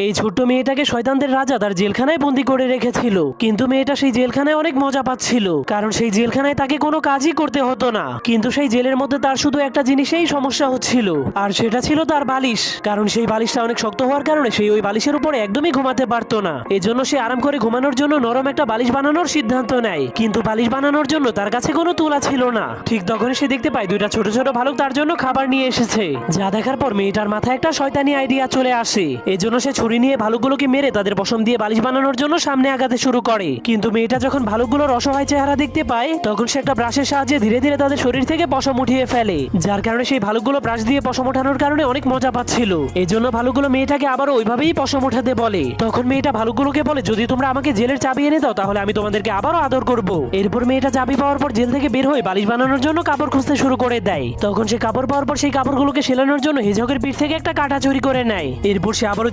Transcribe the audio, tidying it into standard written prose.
এই ছোট্ট মেয়েটাকে শয়তানদের রাজা তার জেলখানায় বন্দি করে রেখেছিল, কিন্তু মেয়েটা সেই জেলখানায় অনেক মজা পাচ্ছিল, কারণ সেই জেলখানায় তাকে কোনো কাজই করতে হতো না। কিন্তু সেই জেলের মধ্যে তার শুধু একটা জিনিসেই সমস্যা হচ্ছিল, আর সেটা ছিল তার বালিশ। কারণ সেই বালিশটা অনেক শক্ত হওয়ার কারণে সেই ওই বালিশের উপরে একদমই ঘুমাতে পারতো না। এজন্য সে আরাম করে ঘুমানোর জন্য নরম একটা বালিশ বানানোর সিদ্ধান্ত নেয়, কিন্তু বালিশ বানানোর জন্য তার কাছে কোনো তুলা ছিল না। ঠিক তখনই সে দেখতে পায় দুইটা ছোট ছোট ভালুক তার জন্য খাবার নিয়ে এসেছে, যা দেখার পর মেয়েটার মাথায় একটা শয়তানি আইডিয়া চলে আসে। এজন্য সে ছুরি নিয়ে ভালুকগুলোকে মেরে তাদের পশম দিয়ে বালিশ বানানোর জন্য সামনে আগাতে শুরু করে। কিন্তু মেয়েটা যখন ভালুকগুলোর অসহায় চেহারা দেখতে পায়, তখন সে একটা ব্রাশের সাহায্যে ধীরে ধীরে তাদের শরীর থেকে পশম উঠিয়ে ফেলে, যার কারণে সেই ভালুকগুলো ব্রাশ দিয়ে পশম ওঠানোর কারণে অনেক মজা পাচ্ছিল। এজন্য ভালুকগুলো মেয়েটাকে আবারও ওইভাবেই পশম ওঠাতে বলে। তখন মেয়েটা ভালুকগুলোকে বলে, যদি তোমরা আমাকে জেলের চাবি এনে দাও তাহলে আমি তোমাদেরকে আবারও আদর করব। এরপর মেয়েটা চাবি পাওয়ার পর জেল থেকে বের হয়ে বালিশ বানানোর জন্য কাপড় খুঁজতে শুরু করে দেয়। তখন সে কাপড় পাওয়ার পর সেই কাপড়গুলোকে সেলানোর জন্য হিজকের পিঠ থেকে একটা কাঁটা চুরি করে নেয়। এরপর সে আবারও